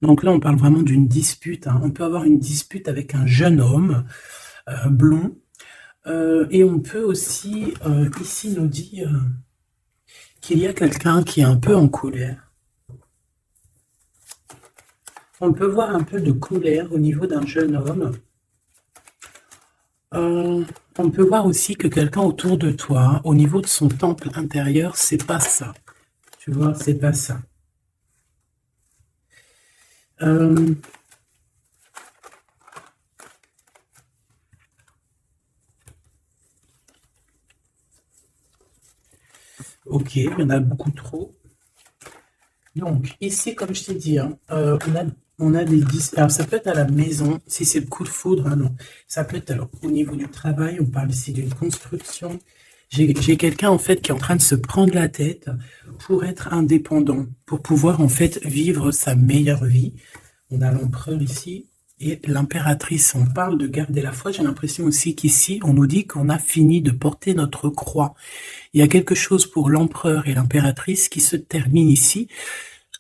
Donc là, on parle vraiment d'une dispute, hein. On peut avoir une dispute avec un jeune homme blond. Et on peut aussi, ici, nous dire qu'il y a quelqu'un qui est un peu en colère. On peut voir un peu de colère au niveau d'un jeune homme. On peut voir aussi que quelqu'un autour de toi, au niveau de son temple intérieur, c'est pas ça. Tu vois, c'est pas ça. Euh, ok, il y en a beaucoup trop. Donc, ici, comme je t'ai dit, hein, on a des alors, ça peut être à la maison, si c'est le coup de foudre, hein, non. Ça peut être alors au niveau du travail, on parle ici d'une construction. J'ai quelqu'un, en fait, qui est en train de se prendre la tête pour être indépendant, pour pouvoir, en fait, vivre sa meilleure vie. On a l'empereur ici et l'impératrice. On parle de garder la foi. J'ai l'impression aussi qu'ici, on nous dit qu'on a fini de porter notre croix. Il y a quelque chose pour l'empereur et l'impératrice qui se termine ici.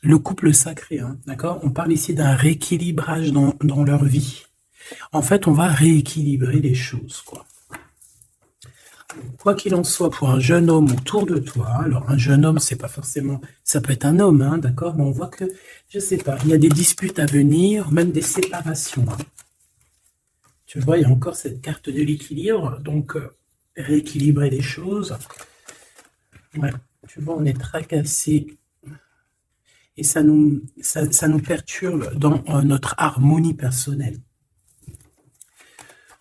Le couple sacré, hein, d'accord? On parle ici d'un rééquilibrage dans leur vie. En fait, on va rééquilibrer les choses, quoi. Quoi qu'il en soit, pour un jeune homme autour de toi, alors un jeune homme, c'est pas forcément, ça peut être un homme, hein, d'accord, mais on voit que, je sais pas, il y a des disputes à venir, même des séparations, hein. Tu vois, il y a encore cette carte de l'équilibre, donc rééquilibrer les choses. Ouais, tu vois, on est tracassé et ça nous perturbe dans notre harmonie personnelle.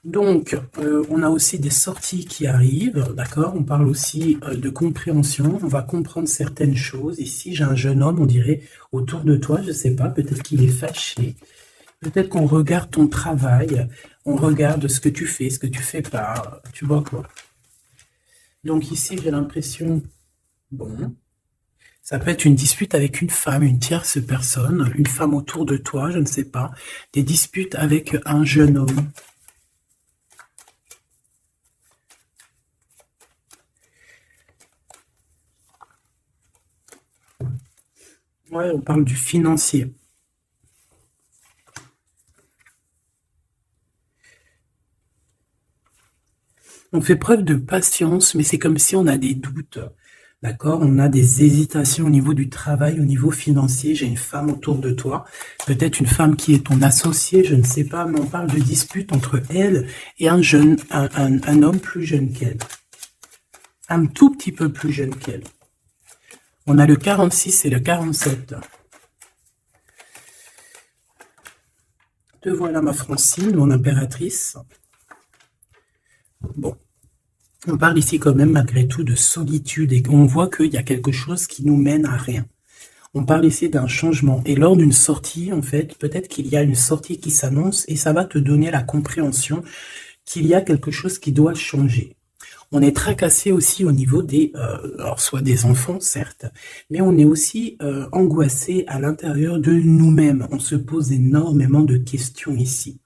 Donc, on a aussi des sorties qui arrivent, d'accord? On parle aussi de compréhension, on va comprendre certaines choses. Ici, j'ai un jeune homme, on dirait, autour de toi, je sais pas, peut-être qu'il est fâché, peut-être qu'on regarde ton travail, on regarde ce que tu fais, ce que tu fais pas, tu vois quoi. Donc ici, j'ai l'impression, bon, ça peut être une dispute avec une femme, une tierce personne, une femme autour de toi, je ne sais pas, des disputes avec un jeune homme. Ouais, on parle du financier. On fait preuve de patience, mais c'est comme si on a des doutes. D'accord? On a des hésitations au niveau du travail, au niveau financier. J'ai une femme autour de toi. Peut-être une femme qui est ton associé, je ne sais pas, mais on parle de dispute entre elle et un jeune, un homme plus jeune qu'elle. Un tout petit peu plus jeune qu'elle. On a le 46 et le 47. Te voilà, ma Francine, mon impératrice. Bon. On parle ici quand même malgré tout de solitude et on voit qu'il y a quelque chose qui nous mène à rien. On parle ici d'un changement et lors d'une sortie, en fait, peut-être qu'il y a une sortie qui s'annonce et ça va te donner la compréhension qu'il y a quelque chose qui doit changer. On est tracassé aussi au niveau des, alors soit des enfants, certes, mais on est aussi angoissé à l'intérieur de nous-mêmes. On se pose énormément de questions ici.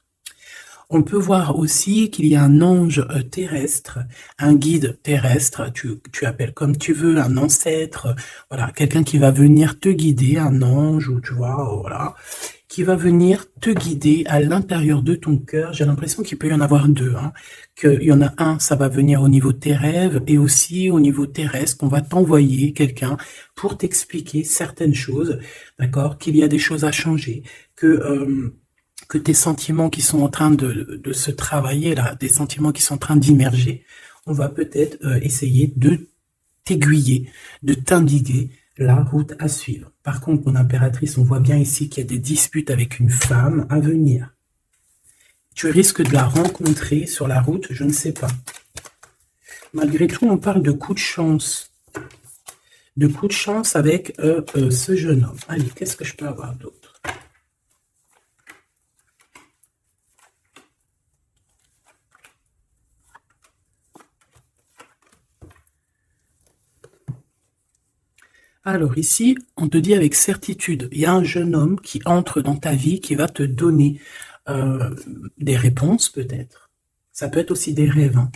On peut voir aussi qu'il y a un ange terrestre, un guide terrestre, tu appelles comme tu veux, un ancêtre, voilà, quelqu'un qui va venir te guider, un ange, ou tu vois, voilà, qui va venir te guider à l'intérieur de ton cœur. J'ai l'impression qu'il peut y en avoir deux, hein, qu'il y en a un, ça va venir au niveau de tes rêves, et aussi au niveau terrestre, qu'on va t'envoyer quelqu'un pour t'expliquer certaines choses, d'accord, qu'il y a des choses à changer, que tes sentiments qui sont en train de se travailler là, des sentiments qui sont en train d'immerger, on va peut-être essayer de t'aiguiller, de t'indiquer la route à suivre. Par contre, mon impératrice, on voit bien ici qu'il y a des disputes avec une femme à venir. Tu risques de la rencontrer sur la route, je ne sais pas. Malgré tout, on parle de coups de chance. De coups de chance avec ce jeune homme. Allez, qu'est-ce que je peux avoir d'autre? Alors ici, on te dit avec certitude, il y a un jeune homme qui entre dans ta vie, qui va te donner des réponses peut-être. Ça peut être aussi des rêves, hein.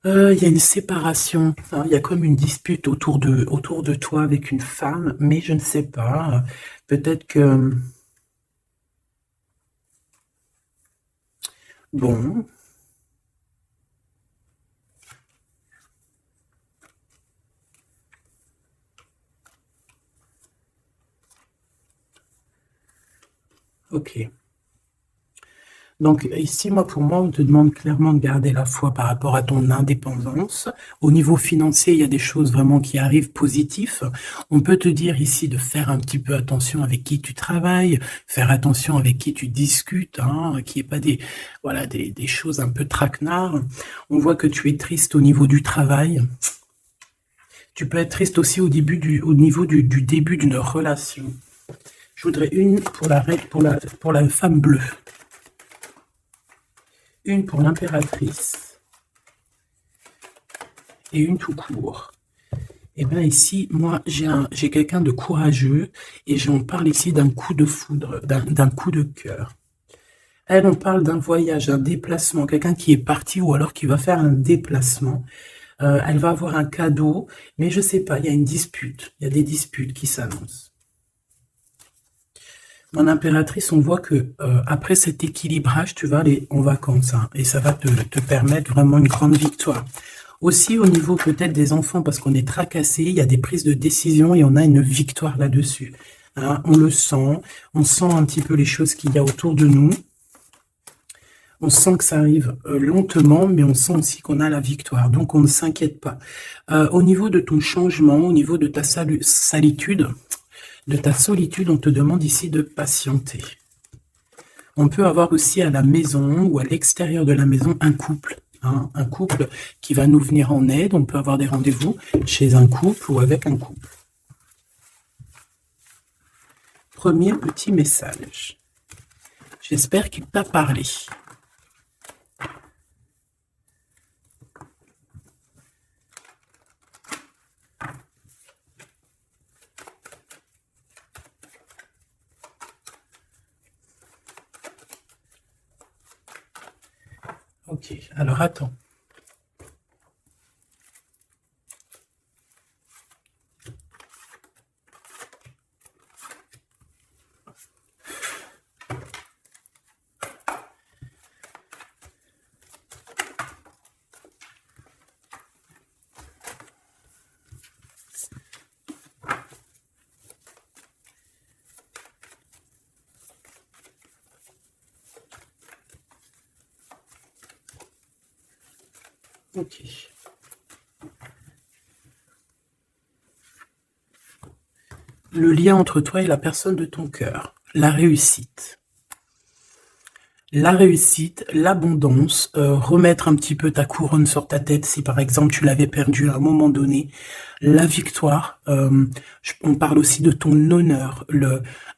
Il y a une séparation, hein, il y a comme une dispute autour de toi avec une femme, mais je ne sais pas. Peut-être que... Bon, ok. Donc ici, moi, pour moi, on te demande clairement de garder la foi par rapport à ton indépendance. Au niveau financier, il y a des choses vraiment qui arrivent positives. On peut te dire ici de faire un petit peu attention avec qui tu travailles, faire attention avec qui tu discutes, hein, qu'il n'y ait pas des, voilà, des choses un peu traquenards. On voit que tu es triste au niveau du travail. Tu peux être triste aussi au niveau du début d'une relation. Je voudrais une pour la femme bleue. Une pour l'impératrice et une tout court. Et bien ici, moi, j'ai quelqu'un de courageux et on parle ici d'un coup de foudre, d'un coup de cœur. Elle, on parle d'un voyage, d'un déplacement, quelqu'un qui est parti ou alors qui va faire un déplacement. Elle va avoir un cadeau, mais je sais pas, il y a une dispute, il y a des disputes qui s'annoncent. Mon impératrice, on voit que après cet équilibrage, tu vas aller en vacances, hein, et ça va te permettre vraiment une grande victoire. Aussi au niveau peut-être des enfants, parce qu'on est tracassé, il y a des prises de décision et on a une victoire là-dessus. Hein, on le sent, on sent un petit peu les choses qu'il y a autour de nous. On sent que ça arrive lentement, mais on sent aussi qu'on a la victoire, donc on ne s'inquiète pas. Au niveau de ton changement, au niveau de ta solitude, on te demande ici de patienter. On peut avoir aussi à la maison ou à l'extérieur de la maison un couple. Hein, un couple qui va nous venir en aide. On peut avoir des rendez-vous chez un couple ou avec un couple. Premier petit message. J'espère qu'il t'a parlé. Ok, alors attends. Ok. Le lien entre toi et la personne de ton cœur. La réussite. La réussite, l'abondance, remettre un petit peu ta couronne sur ta tête si par exemple tu l'avais perdue à un moment donné, la victoire, on parle aussi de ton honneur,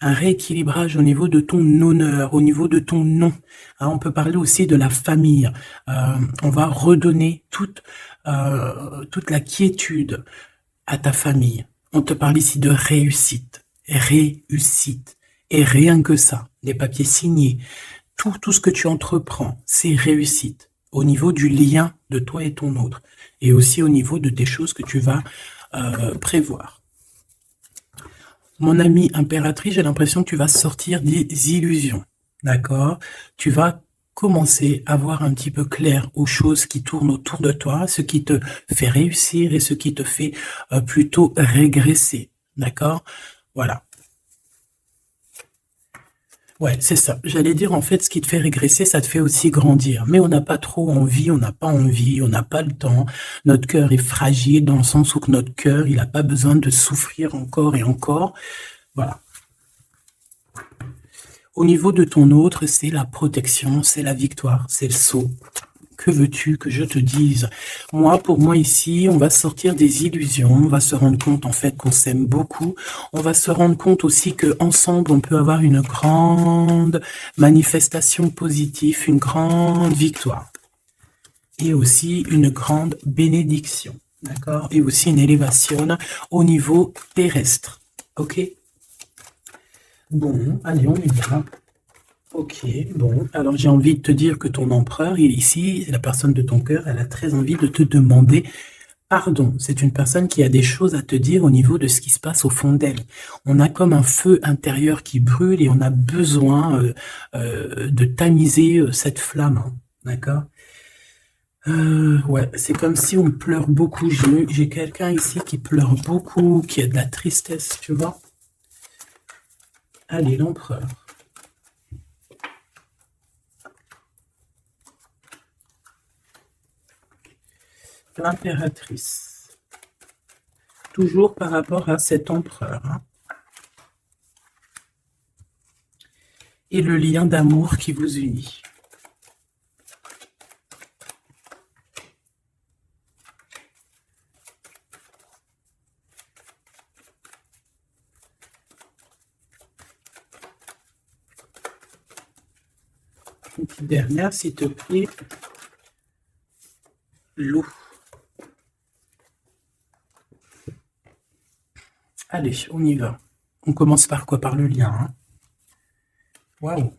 un rééquilibrage au niveau de ton honneur, au niveau de ton nom. Hein, on peut parler aussi de la famille. On va redonner toute la quiétude à ta famille. On te parle ici de réussite, réussite. Et rien que ça, les papiers signés, tout ce que tu entreprends, c'est réussite. Au niveau du lien de toi et ton autre. Et aussi au niveau de tes choses que tu vas prévoir. Mon ami impératrice, j'ai l'impression que tu vas sortir des illusions. D'accord? Tu vas commencer à voir un petit peu clair aux choses qui tournent autour de toi, ce qui te fait réussir et ce qui te fait plutôt régresser. D'accord? Voilà. Ouais, c'est ça. J'allais dire, en fait, ce qui te fait régresser, ça te fait aussi grandir. Mais on n'a pas trop envie, on n'a pas envie, on n'a pas le temps. Notre cœur est fragile dans le sens où que notre cœur, il n'a pas besoin de souffrir encore et encore. Voilà. Au niveau de ton autre, c'est la protection, c'est la victoire, c'est le saut. Que veux-tu que je te dise? Moi, pour moi ici, on va sortir des illusions, on va se rendre compte en fait qu'on s'aime beaucoup, on va se rendre compte aussi que ensemble on peut avoir une grande manifestation positive, une grande victoire. Et aussi une grande bénédiction, d'accord? Et aussi une élévation au niveau terrestre, ok? Bon, allez, on y va. Ok, bon. Alors j'ai envie de te dire que ton empereur, il ici, la personne de ton cœur, elle a très envie de te demander pardon. C'est une personne qui a des choses à te dire au niveau de ce qui se passe au fond d'elle. On a comme un feu intérieur qui brûle et on a besoin de tamiser cette flamme. Hein. D'accord? Ouais, c'est comme si on pleure beaucoup. J'ai quelqu'un ici qui pleure beaucoup, qui a de la tristesse, tu vois. Allez, l'empereur. L'impératrice. Toujours par rapport à cet empereur. Hein. Et le lien d'amour qui vous unit. Une petite dernière, s'il te plaît. L'eau. Allez, on y va. On commence par quoi? Par le lien. Hein. Waouh.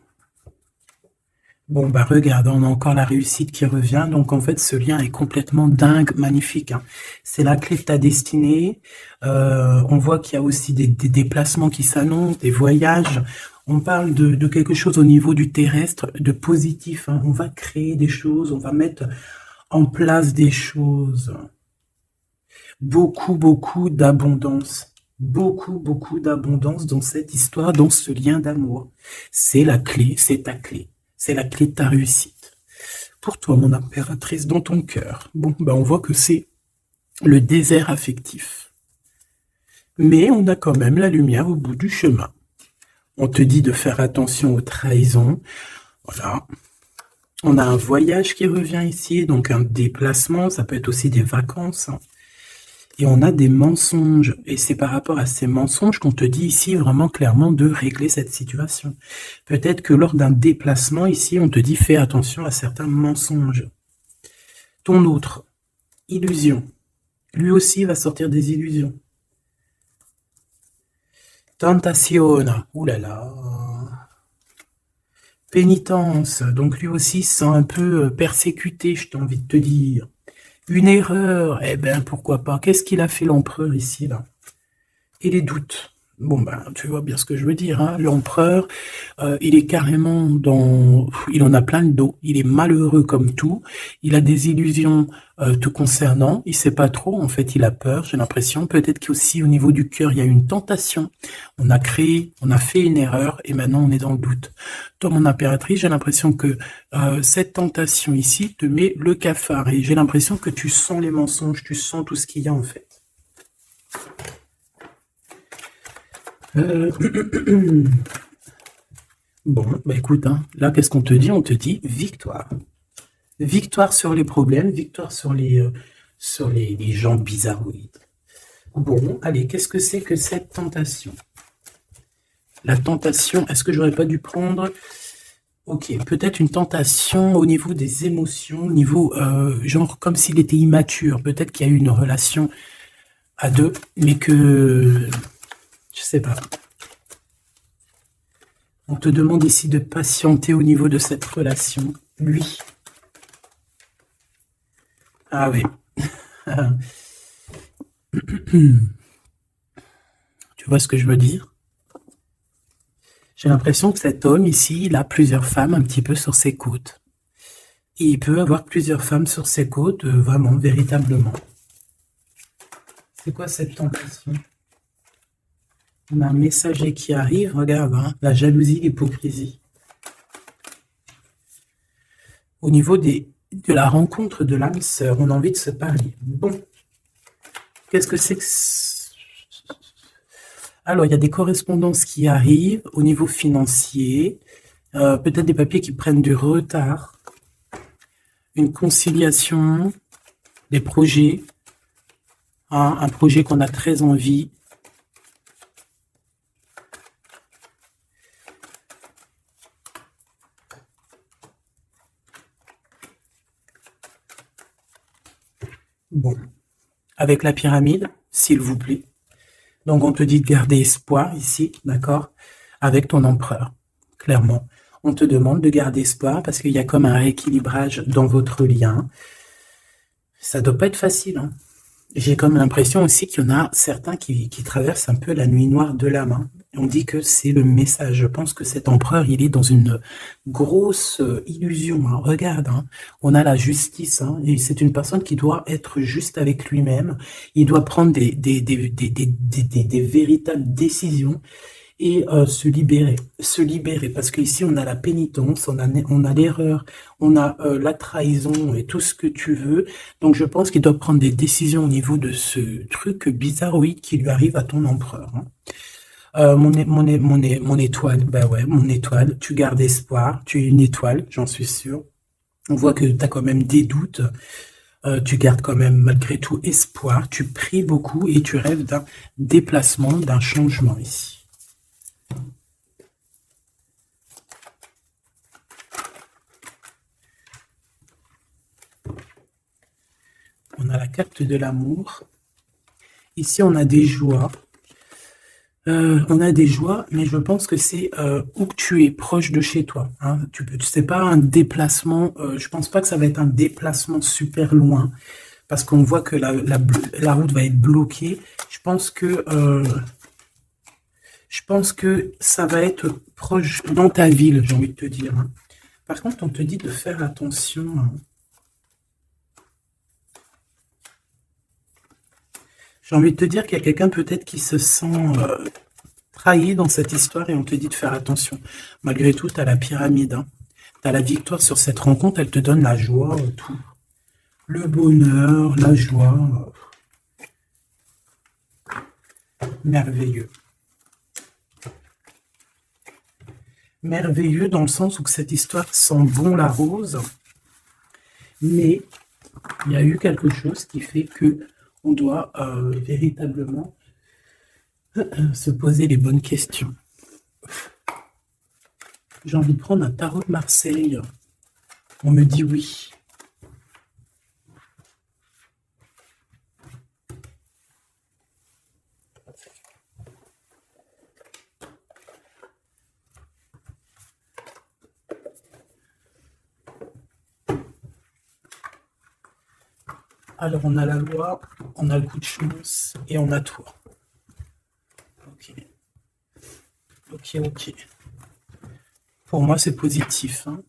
Bon, bah regarde, on a encore la réussite qui revient. Donc, en fait, ce lien est complètement dingue, magnifique. Hein. C'est la clé de ta destinée. On voit qu'il y a aussi des déplacements qui s'annoncent, des voyages. On parle de quelque chose au niveau du terrestre, de positif. Hein. On va créer des choses, on va mettre en place des choses. Beaucoup, beaucoup d'abondance. Beaucoup, beaucoup d'abondance dans cette histoire, dans ce lien d'amour. C'est la clé, c'est ta clé. C'est la clé de ta réussite. Pour toi, mon impératrice, dans ton cœur. Bon, ben on voit que c'est le désert affectif. Mais on a quand même la lumière au bout du chemin. On te dit de faire attention aux trahisons. Voilà. On a un voyage qui revient ici, donc un déplacement, ça peut être aussi des vacances. Hein. Et on a des mensonges. Et c'est par rapport à ces mensonges qu'on te dit ici vraiment clairement de régler cette situation. Peut-être que lors d'un déplacement ici, on te dit fais attention à certains mensonges. Ton autre, illusion. Lui aussi va sortir des illusions. Tentation. Ouh là là. Pénitence. Donc lui aussi se sent un peu persécuté, je t'ai envie de te dire. Une erreur, eh ben pourquoi pas. Qu'est-ce qu'il a fait l'empereur ici, là? Et les doutes. Bon, ben, tu vois bien ce que je veux dire. Hein. L'empereur, il est carrément dans... Il en a plein le dos. Il est malheureux comme tout. Il a des illusions te concernant. Il sait pas trop. En fait, il a peur, j'ai l'impression. Peut-être qu'aussi au niveau du cœur, il y a une tentation. On a fait une erreur et maintenant on est dans le doute. Toi, mon impératrice, j'ai l'impression que cette tentation ici te met le cafard. Et j'ai l'impression que tu sens les mensonges, tu sens tout ce qu'il y a en fait. Bon, bah écoute, hein, là, qu'est-ce qu'on te dit? On te dit victoire. Victoire sur les problèmes, victoire sur les gens bizarroïdes. Bon, allez, qu'est-ce que c'est que cette tentation? La tentation, est-ce que j'aurais pas dû prendre... Ok, peut-être une tentation au niveau des émotions, au niveau, genre, comme s'il était immature. Peut-être qu'il y a eu une relation à deux, mais que... Je sais pas. On te demande ici de patienter au niveau de cette relation. Lui. Ah oui. Tu vois ce que je veux dire? J'ai l'impression que cet homme ici, il a plusieurs femmes un petit peu sur ses côtes. Et il peut avoir plusieurs femmes sur ses côtes, vraiment, véritablement. C'est quoi cette tentation? On a un messager qui arrive, regarde, hein, la jalousie, l'hypocrisie. Au niveau de la rencontre de l'âme sœur, on a envie de se parler. Bon, qu'est-ce que c'est que... Alors, il y a des correspondances qui arrivent au niveau financier, peut-être des papiers qui prennent du retard, une conciliation, des projets, hein, un projet qu'on a très envie. Bon, avec la pyramide, s'il vous plaît. Donc, on te dit de garder espoir ici, d'accord, avec ton empereur, clairement. On te demande de garder espoir parce qu'il y a comme un rééquilibrage dans votre lien. Ça doit pas être facile, hein. J'ai comme l'impression aussi qu'il y en a certains qui traversent un peu la nuit noire de l'âme, hein. On dit que c'est le message. Je pense que cet empereur, il est dans une grosse illusion, hein. Regarde, hein. On a la justice, hein, et c'est une personne qui doit être juste avec lui-même. Il doit prendre des véritables décisions et se libérer, parce qu'ici on a la pénitence, on a l'erreur, on a la trahison et tout ce que tu veux. Donc je pense qu'il doit prendre des décisions au niveau de ce truc bizarroïde qui lui arrive à ton empereur, hein. Mon étoile, bah ouais, mon étoile, tu gardes espoir, tu es une étoile, j'en suis sûr. On voit que tu as quand même des doutes, tu gardes quand même malgré tout espoir, tu pries beaucoup et tu rêves d'un déplacement, d'un changement ici. On a la carte de l'amour. Ici, on a des joies. Mais je pense que c'est où que tu es, proche de chez toi, hein. C'est pas un déplacement, je pense pas que ça va être un déplacement super loin, parce qu'on voit que la route va être bloquée. Je pense que ça va être proche dans ta ville, j'ai envie de te dire, hein. Par contre, on te dit de faire attention, hein. J'ai envie de te dire qu'il y a quelqu'un peut-être qui se sent trahi dans cette histoire et on te dit de faire attention. Malgré tout, tu as la pyramide, hein. Tu as la victoire sur cette rencontre, elle te donne la joie, tout. Le bonheur, la joie. Merveilleux. Merveilleux dans le sens où que cette histoire sent bon la rose, mais il y a eu quelque chose qui fait que on doit véritablement se poser les bonnes questions. J'ai envie de prendre un tarot de Marseille. On me dit oui. Alors, on a la loi, on a le coup de chance et on a toi. Ok. Ok, ok. Pour moi, c'est positif, hein.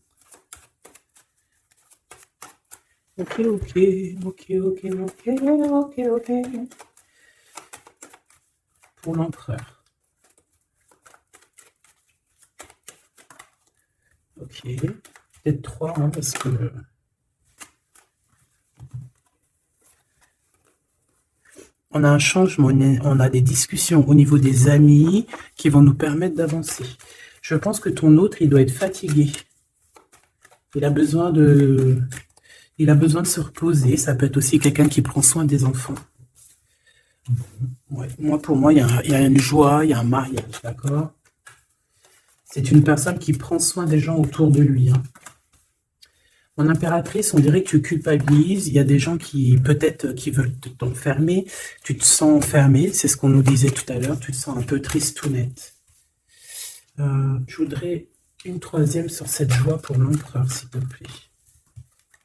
Ok, ok, ok, ok, ok, ok, ok. Pour l'empereur. Ok. Peut-être 3, hein, parce que... On a un changement, on a des discussions au niveau des amis qui vont nous permettre d'avancer. Je pense que ton autre, il doit être fatigué. Il a besoin de se reposer. Ça peut être aussi quelqu'un qui prend soin des enfants. Ouais. Pour moi, il y a une joie, il y a un mariage, d'accord? C'est une personne qui prend soin des gens autour de lui, hein. Mon impératrice, on dirait que tu culpabilises. Il y a des gens qui, peut-être, qui veulent t'enfermer. Tu te sens enfermé, c'est ce qu'on nous disait tout à l'heure. Tu te sens un peu tristounette. Je voudrais une troisième sur cette joie pour l'empereur, s'il te plaît.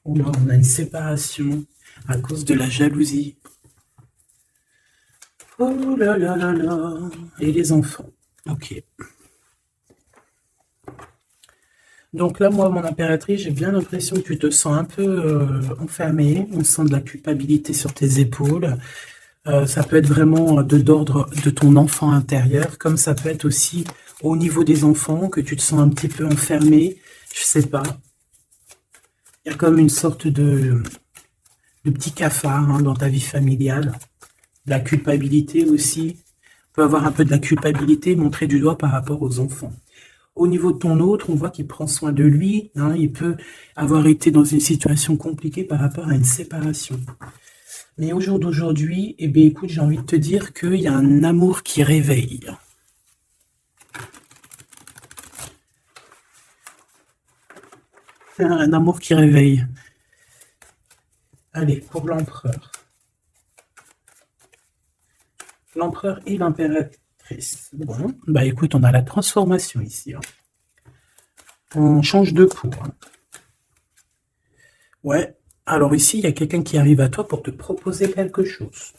Oh là, on a une séparation à cause de la jalousie. Oh là là là là. Et les enfants. Ok. Donc là, moi, mon impératrice, j'ai bien l'impression que tu te sens un peu enfermé. On sent de la culpabilité sur tes épaules. Ça peut être vraiment d'ordre de ton enfant intérieur, comme ça peut être aussi au niveau des enfants, que tu te sens un petit peu enfermé. Je sais pas. Il y a comme une sorte de petit cafard, hein, dans ta vie familiale. De la culpabilité aussi. On peut avoir un peu de la culpabilité montrée du doigt par rapport aux enfants. Au niveau de ton autre, on voit qu'il prend soin de lui, hein, il peut avoir été dans une situation compliquée par rapport à une séparation. Mais au jour d'aujourd'hui, eh bien, écoute, j'ai envie de te dire qu'il y a un amour qui réveille. Un amour qui réveille. Allez, pour l'empereur. L'empereur et l'impératrice. Bon, bah écoute, on a la transformation ici, hein. On change de peau, hein. Ouais. Alors ici, il y a quelqu'un qui arrive à toi pour te proposer quelque chose.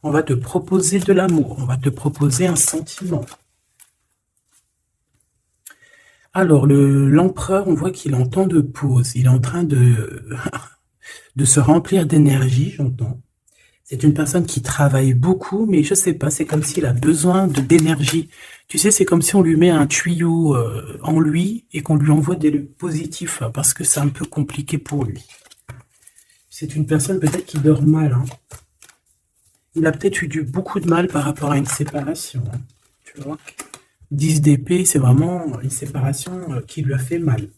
On va te proposer de l'amour. On va te proposer un sentiment. Alors, l'empereur, on voit qu'il est en temps de pause. Il est en train de, de se remplir d'énergie, j'entends. C'est une personne qui travaille beaucoup, mais je sais pas, c'est comme s'il a besoin d'énergie. Tu sais, c'est comme si on lui met un tuyau en lui et qu'on lui envoie des positifs, parce que c'est un peu compliqué pour lui. C'est une personne peut-être qui dort mal, hein. Il a peut-être eu beaucoup de mal par rapport à une séparation, hein. Tu vois, 10 d'épée, c'est vraiment une séparation qui lui a fait mal.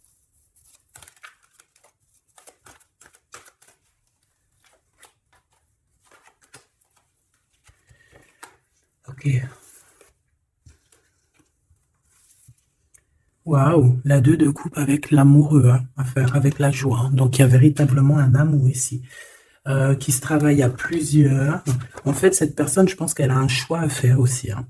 Ok. Waouh, la 2 de coupe avec l'amoureux, hein, à faire avec la joie, hein. Donc il y a véritablement un amour ici, qui se travaille à plusieurs. En fait, cette personne, je pense qu'elle a un choix à faire aussi, hein.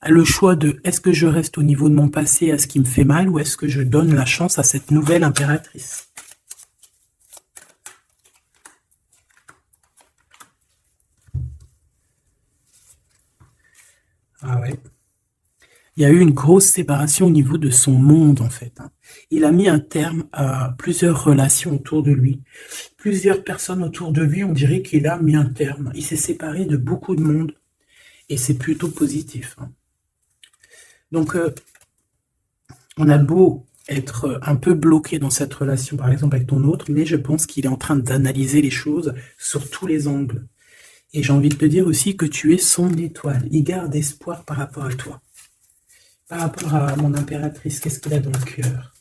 Le choix de est-ce que je reste au niveau de mon passé à ce qui me fait mal ou est-ce que je donne la chance à cette nouvelle impératrice. Ah ouais. Il y a eu une grosse séparation au niveau de son monde, en fait, hein. Il a mis un terme à plusieurs relations autour de lui. Plusieurs personnes autour de lui, on dirait qu'il a mis un terme. Il s'est séparé de beaucoup de monde et c'est plutôt positif, hein. Donc, on a beau être un peu bloqué dans cette relation, par exemple avec ton autre, mais je pense qu'il est en train d'analyser les choses sur tous les angles. Et j'ai envie de te dire aussi que tu es son étoile. Il garde espoir par rapport à toi. Par rapport à mon impératrice, qu'est-ce qu'il a dans le cœur?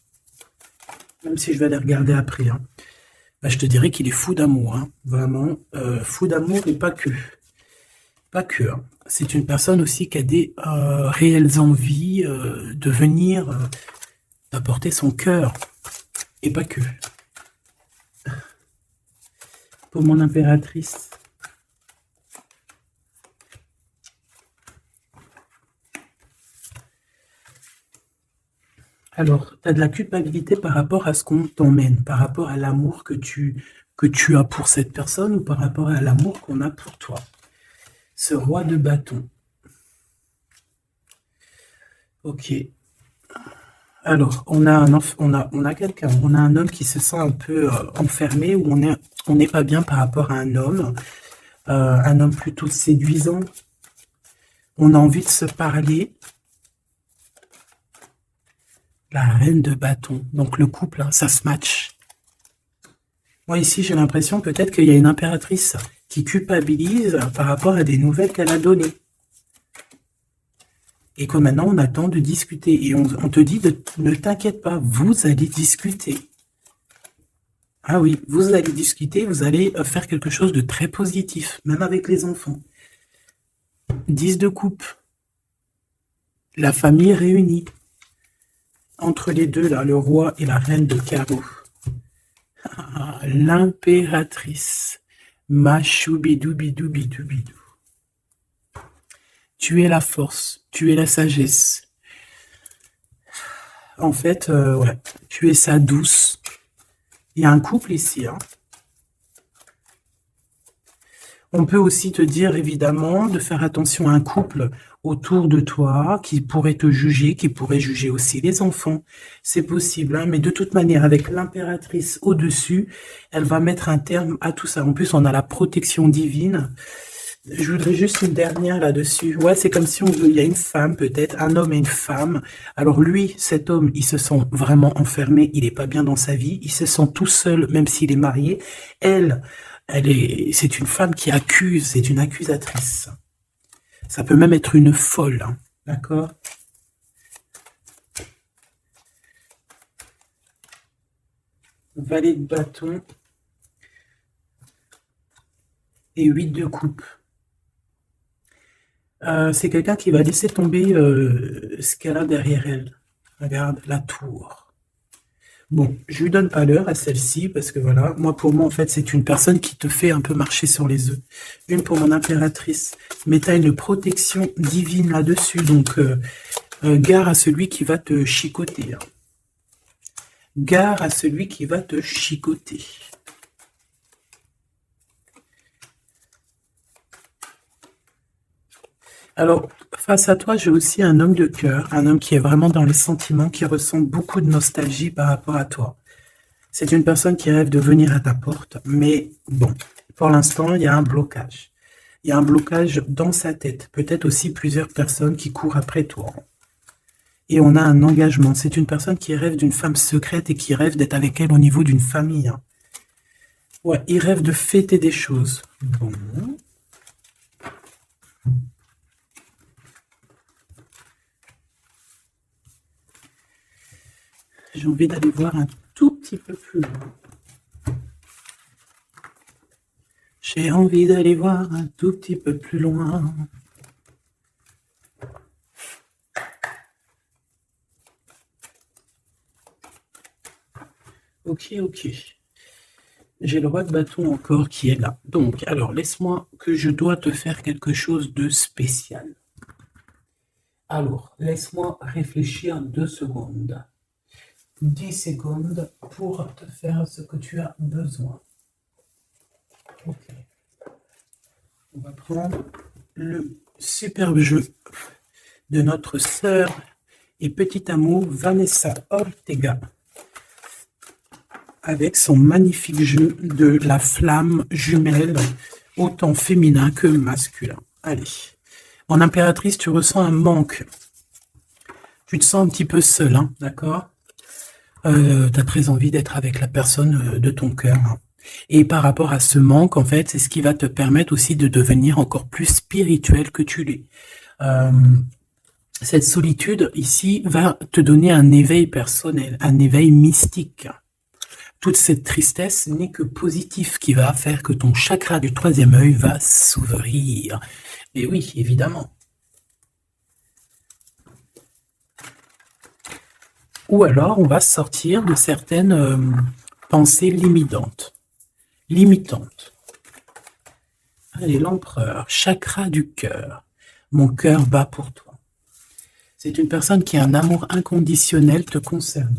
Même si je vais aller regarder après, hein. Bah, je te dirais qu'il est fou d'amour, hein. Vraiment, fou d'amour et pas que. Pas que, hein. C'est une personne aussi qui a des réelles envies de venir, d'apporter son cœur. Et pas que. Pour mon impératrice. Alors, tu as de la culpabilité par rapport à ce qu'on t'emmène, par rapport à l'amour que tu as pour cette personne ou par rapport à l'amour qu'on a pour toi. Ce roi de bâton. Ok. Alors, on a quelqu'un, on a un homme qui se sent un peu enfermé, ou on n'est pas bien par rapport à un homme plutôt séduisant. On a envie de se parler. La reine de bâton. Donc le couple, hein, ça se match. Moi ici, j'ai l'impression peut-être qu'il y a une impératrice qui culpabilise par rapport à des nouvelles qu'elle a données. Et que maintenant, on attend de discuter. Et on te dit, ne t'inquiète pas, vous allez discuter. Ah oui, vous allez discuter, vous allez faire quelque chose de très positif, même avec les enfants. 10 de coupe. La famille réunie. Entre les deux, là, le roi et la reine de carreau. L'impératrice. Machoubidoubidoubidoubidou. Tu es la force, tu es la sagesse. En fait, ouais, tu es sa douce. Il y a un couple ici, hein. On peut aussi te dire, évidemment, de faire attention à un couple autour de toi qui pourrait te juger, qui pourrait juger aussi les enfants. C'est possible, hein, mais de toute manière, avec l'impératrice au-dessus, elle va mettre un terme à tout ça. En plus, on a la protection divine. Je voudrais juste une dernière là-dessus. Ouais, c'est comme si il y a une femme, peut-être, un homme et une femme. Alors lui, cet homme, il se sent vraiment enfermé, il n'est pas bien dans sa vie, il se sent tout seul, même s'il est marié. C'est une femme qui accuse, c'est une accusatrice. Ça peut même être une folle, hein, d'accord? Valet de bâton et 8 de coupe. C'est quelqu'un qui va laisser tomber ce qu'elle a derrière elle. Regarde, la tour. Bon, je lui donne pas l'heure à celle-ci, parce que voilà, pour moi, en fait, c'est une personne qui te fait un peu marcher sur les œufs. Une pour mon impératrice, mais tu as une protection divine là-dessus, donc gare à celui qui va te chicoter, hein. Gare à celui qui va te chicoter. Alors, face à toi, j'ai aussi un homme de cœur, un homme qui est vraiment dans les sentiments, qui ressent beaucoup de nostalgie par rapport à toi. C'est une personne qui rêve de venir à ta porte, mais bon, pour l'instant, il y a un blocage. Il y a un blocage dans sa tête, peut-être aussi plusieurs personnes qui courent après toi. Et on a un engagement. C'est une personne qui rêve d'une femme secrète et qui rêve d'être avec elle au niveau d'une famille. Ouais, il rêve de fêter des choses. Bon. J'ai envie d'aller voir un tout petit peu plus loin. J'ai envie d'aller voir un tout petit peu plus loin. Ok. J'ai le roi de bâton encore qui est là. Donc, alors, laisse-moi que je dois te faire quelque chose de spécial. Alors, laisse-moi réfléchir 2 secondes. 10 secondes pour te faire ce que tu as besoin. Ok. On va prendre le superbe jeu de notre sœur et petit amour Vanessa Ortega avec son magnifique jeu de la flamme jumelle, autant féminin que masculin. Allez. En impératrice, tu ressens un manque. Tu te sens un petit peu seul, hein, d'accord? Tu as très envie d'être avec la personne de ton cœur. Et par rapport à ce manque, en fait, c'est ce qui va te permettre aussi de devenir encore plus spirituel que tu l'es. Cette solitude, ici, va te donner un éveil personnel, un éveil mystique. Toute cette tristesse n'est que positif, qui va faire que ton chakra du 3e œil va s'ouvrir. Et oui, évidemment. Ou alors, on va sortir de certaines pensées limitantes. Allez, l'empereur, chakra du cœur. Mon cœur bat pour toi. C'est une personne qui a un amour inconditionnel te concernant.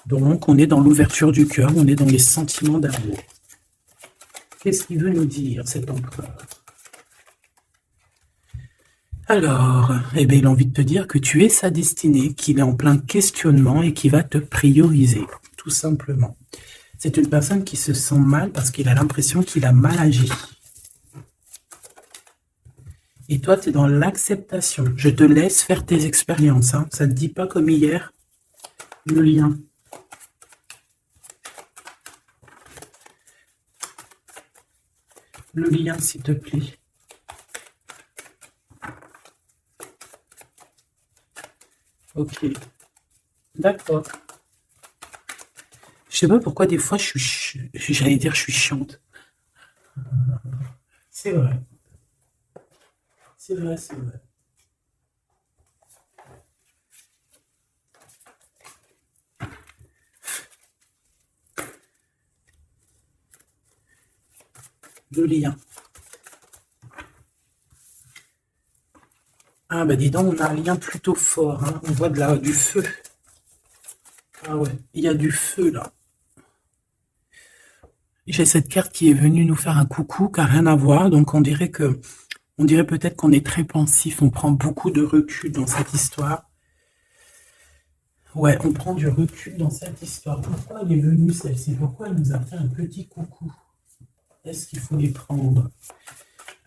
Donc, on est dans l'ouverture du cœur, on est dans les sentiments d'amour. Qu'est-ce qu'il veut nous dire, cet empereur? Alors, eh bien, il a envie de te dire que tu es sa destinée, qu'il est en plein questionnement et qu'il va te prioriser, tout simplement. C'est une personne qui se sent mal parce qu'il a l'impression qu'il a mal agi. Et toi, tu es dans l'acceptation. Je te laisse faire tes expériences. Hein. Ça ne te dit pas comme hier, le lien. Le lien, s'il te plaît. Ok. D'accord. Je sais pas pourquoi des fois j'allais dire je suis chiante. C'est vrai. C'est vrai. Le lien. Ah bah dis donc, on a un lien plutôt fort, hein. On voit du feu. Ah ouais, il y a du feu là. J'ai cette carte qui est venue nous faire un coucou, qui n'a rien à voir, donc on dirait peut-être qu'on est très pensif, on prend beaucoup de recul dans cette histoire. Ouais, on prend du recul dans cette histoire. Pourquoi elle est venue celle-ci? Pourquoi elle nous a fait un petit coucou? Est-ce qu'il faut les prendre?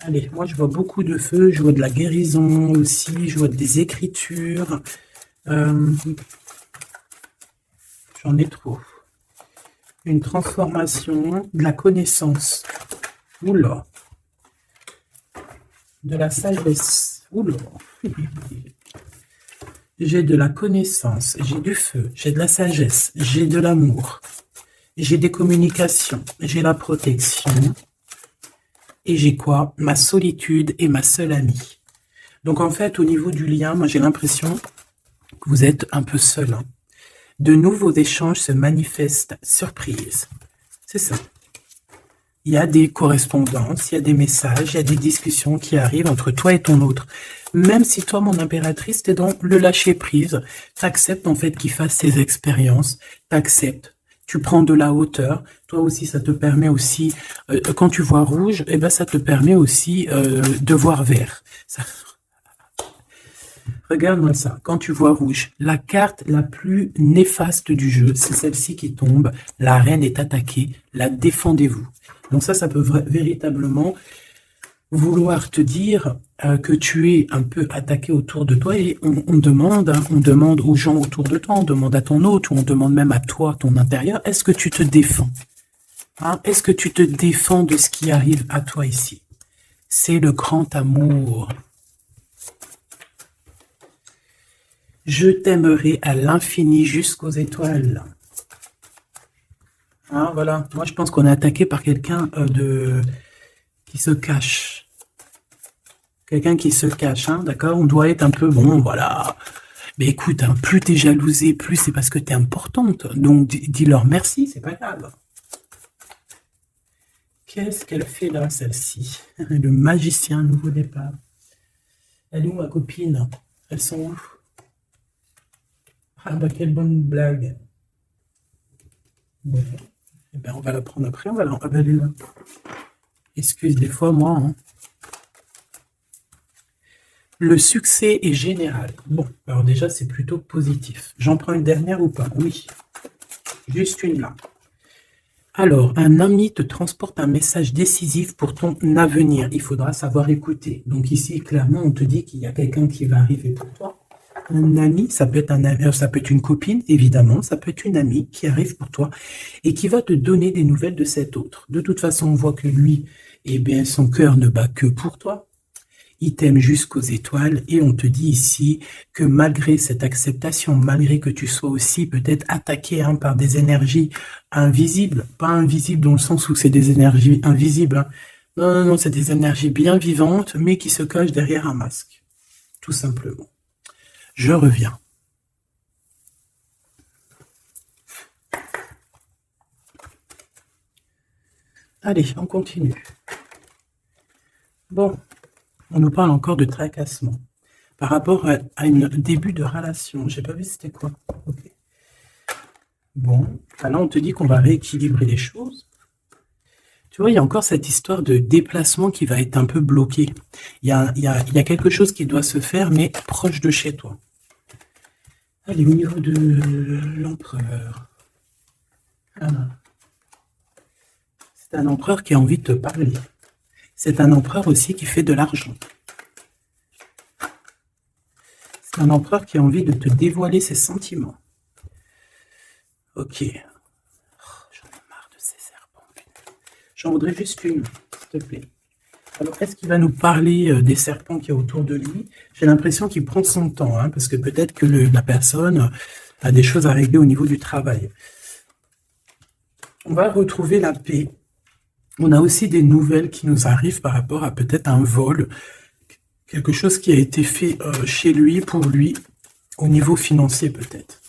Allez, moi je vois beaucoup de feu, je vois de la guérison aussi, je vois des écritures. J'en ai trop. Une transformation, de la connaissance. Oula. De la sagesse. Oula. J'ai de la connaissance, j'ai du feu, j'ai de la sagesse, j'ai de l'amour, j'ai des communications, j'ai la protection. Et j'ai quoi? Ma solitude et ma seule amie. Donc en fait, au niveau du lien, moi j'ai l'impression que vous êtes un peu seul. Hein. De nouveaux échanges se manifestent. Surprise. C'est ça. Il y a des correspondances, il y a des messages, il y a des discussions qui arrivent entre toi et ton autre. Même si toi, mon impératrice, t'es dans le lâcher-prise, t'acceptes en fait qu'il fasse ses expériences, t'acceptes, tu prends de la hauteur. Toi aussi, ça te permet aussi, quand tu vois rouge, eh ben, ça te permet aussi de voir vert. Regarde-moi ça, quand tu vois rouge, la carte la plus néfaste du jeu, c'est celle-ci qui tombe, la reine est attaquée, la défendez-vous. Donc ça peut véritablement vouloir te dire que tu es un peu attaqué autour de toi et on demande aux gens autour de toi, on demande à ton hôte ou on demande même à toi, ton intérieur, est-ce que tu te défends? Est-ce que tu te défends de ce qui arrive à toi ici? C'est le grand amour. Je t'aimerai à l'infini jusqu'aux étoiles. Voilà, moi je pense qu'on est attaqué par quelqu'un qui se cache. Quelqu'un qui se cache, d'accord? On doit être un peu, bon, voilà. Mais écoute, plus t'es jalousé, plus c'est parce que t'es importante. Donc dis-leur merci, c'est pas grave. Qu'est-ce qu'elle fait là, celle-ci? Le magicien, nouveau départ. Elle est où ma copine? Elles sont où? Ah bah quelle bonne blague. Bon. Eh ben, on va la prendre après, on va la elle est là. Excuse des fois, moi. Le succès est général. Bon, alors déjà, c'est plutôt positif. J'en prends une dernière ou pas? Oui. Juste une là. Alors, un ami te transporte un message décisif pour ton avenir. Il faudra savoir écouter. Donc ici, clairement, on te dit qu'il y a quelqu'un qui va arriver pour toi. Un ami, ça peut être ça peut être une copine, évidemment, ça peut être une amie qui arrive pour toi et qui va te donner des nouvelles de cet autre. De toute façon, on voit que lui, eh bien, son cœur ne bat que pour toi. Il t'aime jusqu'aux étoiles et on te dit ici que malgré cette acceptation, malgré que tu sois aussi peut-être attaqué par des énergies invisibles, pas invisibles dans le sens où c'est des énergies invisibles, non, c'est des énergies bien vivantes mais qui se cachent derrière un masque, tout simplement. Je reviens. Allez, on continue. Bon. On nous parle encore de tracassement. Par rapport à un début de relation. J'ai pas vu c'était quoi. Okay. Bon, là on te dit qu'on va rééquilibrer les choses. Tu vois, il y a encore cette histoire de déplacement qui va être un peu bloqué. Il y a quelque chose qui doit se faire, mais proche de chez toi. Allez, au niveau de l'empereur. C'est un empereur qui a envie de te parler. C'est un empereur aussi qui fait de l'argent. C'est un empereur qui a envie de te dévoiler ses sentiments. Ok. J'en ai marre de ces serpents. J'en voudrais juste une, s'il te plaît. Alors, est-ce qu'il va nous parler des serpents qu'il y a autour de lui? J'ai l'impression qu'il prend son temps, parce que peut-être que la personne a des choses à régler au niveau du travail. On va retrouver la paix. On a aussi des nouvelles qui nous arrivent par rapport à peut-être un vol, quelque chose qui a été fait chez lui, pour lui, au niveau financier peut-être.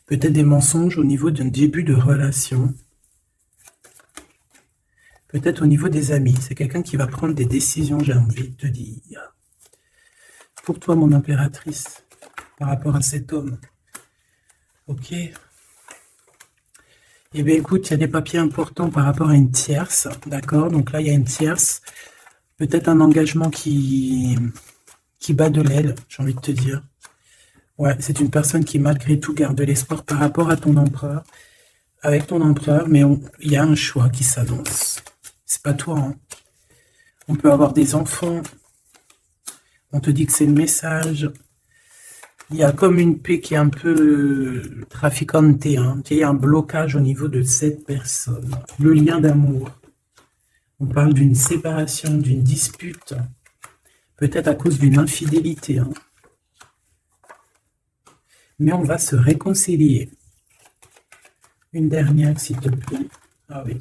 Peut-être des mensonges au niveau d'un début de relation. Peut-être au niveau des amis. C'est quelqu'un qui va prendre des décisions, j'ai envie de te dire. Pour toi, mon impératrice, par rapport à cet homme. Ok. Eh bien, écoute, il y a des papiers importants par rapport à une tierce, d'accord? Donc là, il y a une tierce, peut-être un engagement qui bat de l'aile, j'ai envie de te dire. Ouais, c'est une personne qui, malgré tout, garde de l'espoir par rapport à ton empereur, avec ton empereur, mais il y a un choix qui s'annonce. C'est pas toi, On peut avoir des enfants, on te dit que c'est le message. Il y a comme une paix qui est un peu traficante, Il y a un blocage au niveau de cette personne. Le lien d'amour. On parle d'une séparation, d'une dispute. Peut-être à cause d'une infidélité. Mais on va se réconcilier. Une dernière, s'il te plaît. Ah oui.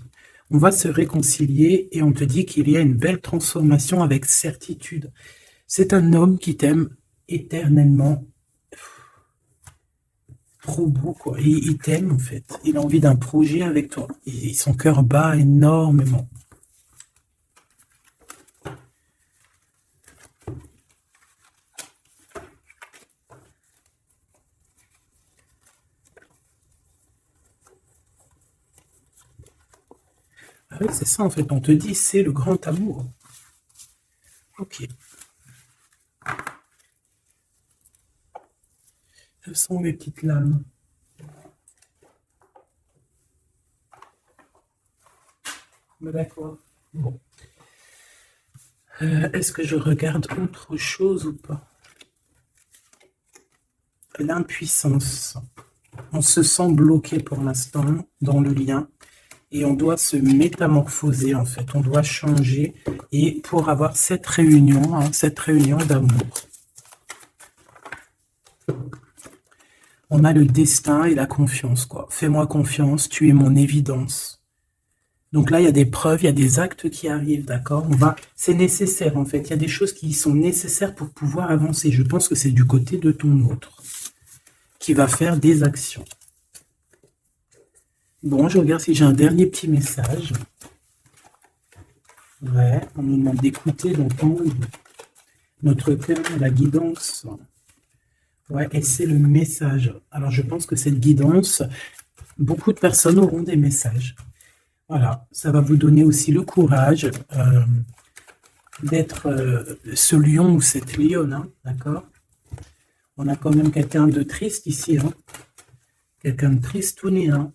On va se réconcilier et on te dit qu'il y a une belle transformation avec certitude. C'est un homme qui t'aime éternellement. Trop beau, quoi. Il t'aime, en fait. Il a envie d'un projet avec toi. Et son cœur bat énormément. Oui, c'est ça en fait. On te dit c'est le grand amour. Ok. Ce sont mes petites lames. D'accord. Bon. Est-ce que je regarde autre chose ou pas? L'impuissance. On se sent bloqué pour l'instant dans le lien et on doit se métamorphoser en fait. On doit changer et pour avoir cette réunion d'amour. On a le destin et la confiance, quoi. Fais-moi confiance, tu es mon évidence. Donc là, il y a des preuves, il y a des actes qui arrivent, d'accord? C'est nécessaire, en fait. Il y a des choses qui sont nécessaires pour pouvoir avancer. Je pense que c'est du côté de ton autre qui va faire des actions. Bon, je regarde si j'ai un dernier petit message. Ouais, on nous demande d'écouter, d'entendre notre cœur, la guidance. Ouais, et c'est le message. Alors, je pense que cette guidance, beaucoup de personnes auront des messages. Voilà, ça va vous donner aussi le courage d'être ce lion ou cette lionne, hein, d'accord? On a quand même quelqu'un de triste ici, hein? Quelqu'un de tristouné, hein?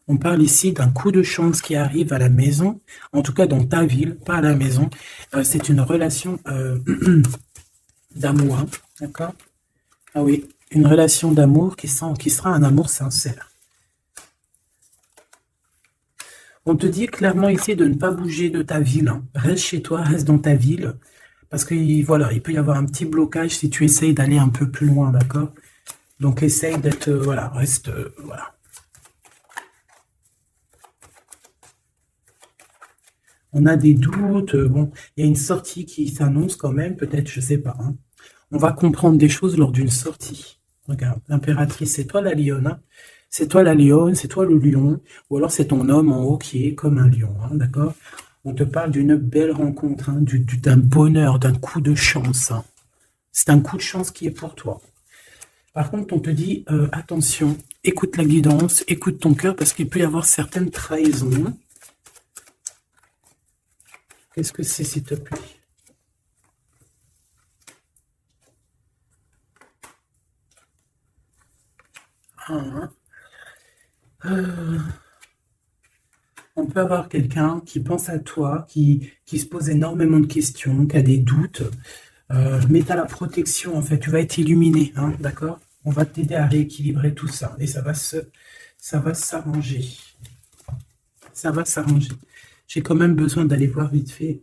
On parle ici d'un coup de chance qui arrive à la maison, en tout cas dans ta ville, pas à la maison. C'est une relation d'amour, hein, d'accord? Ah oui, une relation d'amour qui sera un amour sincère. On te dit clairement ici de ne pas bouger de ta ville. Hein. Reste chez toi, reste dans ta ville. Parce que voilà, il peut y avoir un petit blocage si tu essayes d'aller un peu plus loin, d'accord? Donc essaye d'être, voilà, reste, voilà. On a des doutes, bon, il y a une sortie qui s'annonce quand même, peut-être, je sais pas. Hein. On va comprendre des choses lors d'une sortie. Regarde, l'impératrice, c'est toi la lionne, hein. C'est toi la lionne, c'est toi le lion, ou alors c'est ton homme en haut qui est comme un lion, hein, d'accord? On te parle d'une belle rencontre, hein, d'un bonheur, d'un coup de chance. Hein. C'est un coup de chance qui est pour toi. Par contre, on te dit, attention, écoute la guidance, écoute ton cœur, parce qu'il peut y avoir certaines trahisons. Qu'est-ce que c'est, s'il te plaît? On peut avoir quelqu'un qui pense à toi, qui se pose énormément de questions, qui a des doutes, mais tu as la protection, en fait, tu vas être illuminé, hein, d'accord? On va t'aider à rééquilibrer tout ça, et ça va s'arranger. Ça va s'arranger. J'ai quand même besoin d'aller voir vite fait.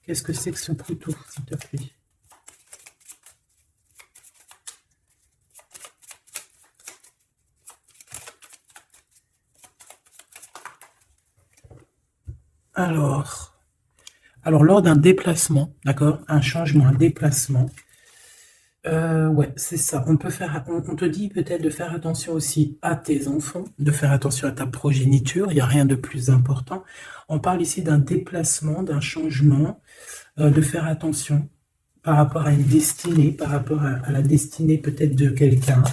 Qu'est-ce que c'est que ce couteau, s'il te plaît? Alors lors d'un déplacement, d'accord, un changement, un déplacement, ouais, c'est ça. On te dit peut-être de faire attention aussi à tes enfants, de faire attention à ta progéniture. Il n'y a rien de plus important. On parle ici d'un déplacement, d'un changement, de faire attention par rapport à une destinée, par rapport à la destinée peut-être de quelqu'un.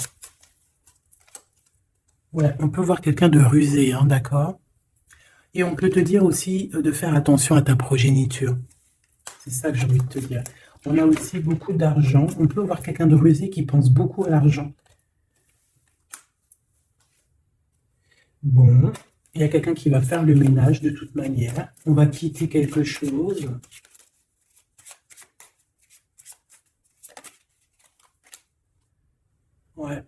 Ouais, on peut voir quelqu'un de rusé, hein, d'accord? Et on peut te dire aussi de faire attention à ta progéniture. C'est ça que j'ai envie de te dire. On a aussi beaucoup d'argent. On peut voir quelqu'un de rusé qui pense beaucoup à l'argent. Bon, il y a quelqu'un qui va faire le ménage de toute manière. On va quitter quelque chose. Ouais.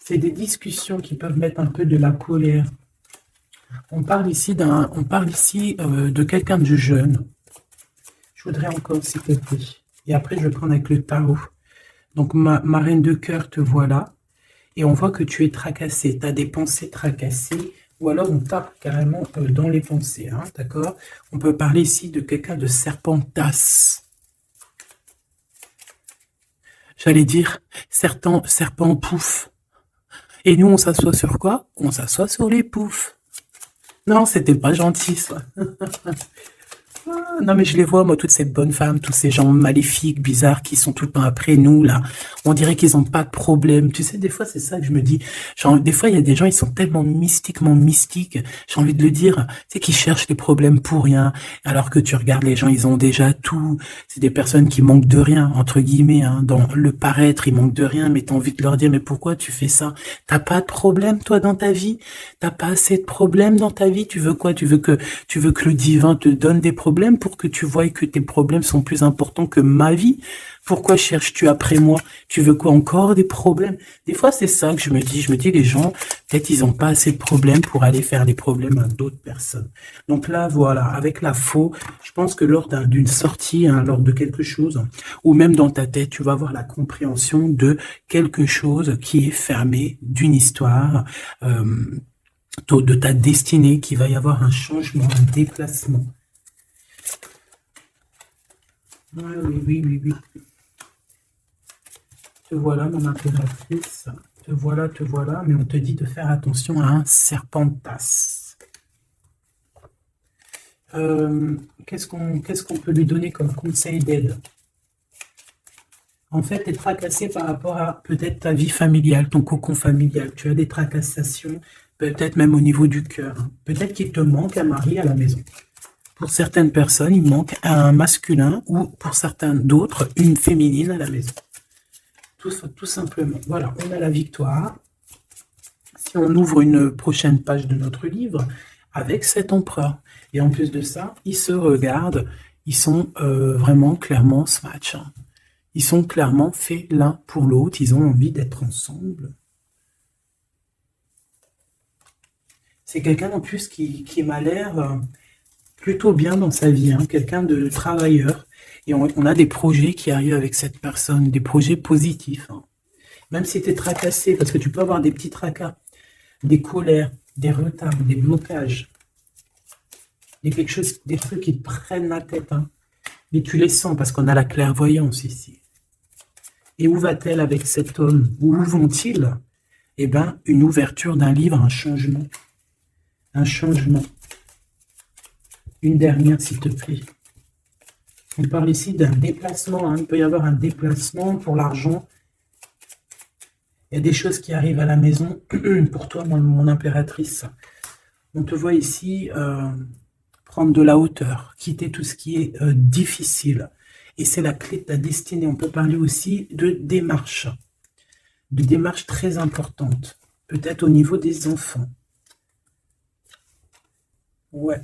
C'est des discussions qui peuvent mettre un peu de la colère. On parle ici de quelqu'un de jeune. Je voudrais encore, s'il te plaît. Et après, je vais prendre avec le tarot. Donc, ma reine de cœur, te voilà. Et on voit que tu es tracassé. Tu as des pensées tracassées. Ou alors, on tape carrément dans les pensées. Hein, d'accord? On peut parler ici de quelqu'un de serpentasse. J'allais dire serpent pouf. Et nous, on s'assoit sur quoi? On s'assoit sur les poufs. Non, c'était pas gentil, ça. Ah, non, mais je les vois, moi, toutes ces bonnes femmes, tous ces gens maléfiques, bizarres, qui sont tout le temps après nous, là. On dirait qu'ils ont pas de problème. Tu sais, des fois, c'est ça que je me dis. Genre, des fois, il y a des gens, ils sont tellement mystiquement mystiques. J'ai envie de le dire. Tu sais, qui cherchent les problèmes pour rien. Alors que tu regardes les gens, ils ont déjà tout. C'est des personnes qui manquent de rien, entre guillemets, hein. Dans le paraître, ils manquent de rien, mais t'as envie de leur dire, mais pourquoi tu fais ça? T'as pas de problème, toi, dans ta vie? T'as pas assez de problèmes dans ta vie? Tu veux quoi? Tu veux que le divin te donne des problèmes pour que tu voies que tes problèmes sont plus importants que ma vie? Pourquoi cherches-tu après moi? Tu veux quoi encore des problèmes? Des fois, c'est ça que je me dis. Je me dis, les gens, peut-être ils ont pas assez de problèmes pour aller faire des problèmes à d'autres personnes. Donc là, voilà, avec la faux, je pense que lors d'une sortie, hein, lors de quelque chose, ou même dans ta tête, tu vas avoir la compréhension de quelque chose qui est fermé, d'une histoire, de ta destinée, qu'il va y avoir un changement, un déplacement. Ouais, oui, oui, oui, oui. Te voilà, mon impératrice. Te voilà, mais on te dit de faire attention à un serpent de tasse. Qu'est-ce qu'on peut lui donner comme conseil d'aide? En fait, tu es tracassé par rapport à peut-être ta vie familiale, ton cocon familial. Tu as des tracassations, peut-être même au niveau du cœur. Peut-être qu'il te manque un mari à la maison. Pour certaines personnes, il manque un masculin ou pour certains d'autres, une féminine à la maison. Tout simplement. Voilà, on a la victoire. Si on ouvre une prochaine page de notre livre avec cet empereur. Et en plus de ça, ils se regardent. Ils sont vraiment clairement ce match. Ils sont clairement faits l'un pour l'autre. Ils ont envie d'être ensemble. C'est quelqu'un en plus qui m'a l'air plutôt bien dans sa vie. Hein, quelqu'un de travailleur. Et on a des projets qui arrivent avec cette personne. Des projets positifs. Hein. Même si tu es tracassé, parce que tu peux avoir des petits tracas, des colères, des retards, des blocages. Il y a quelque chose, des trucs qui te prennent la tête. Hein. Mais tu les sens parce qu'on a la clairvoyance ici. Et où va-t-elle avec cet homme? Où vont-ils? Eh bien, une ouverture d'un livre, un changement. Un changement. Une dernière, s'il te plaît. On parle ici d'un déplacement. Hein. Il peut y avoir un déplacement pour l'argent. Il y a des choses qui arrivent à la maison. Pour toi, mon impératrice. On te voit ici prendre de la hauteur, quitter tout ce qui est difficile. Et c'est la clé de ta destinée. On peut parler aussi de démarches très importantes. Peut-être au niveau des enfants. Ouais.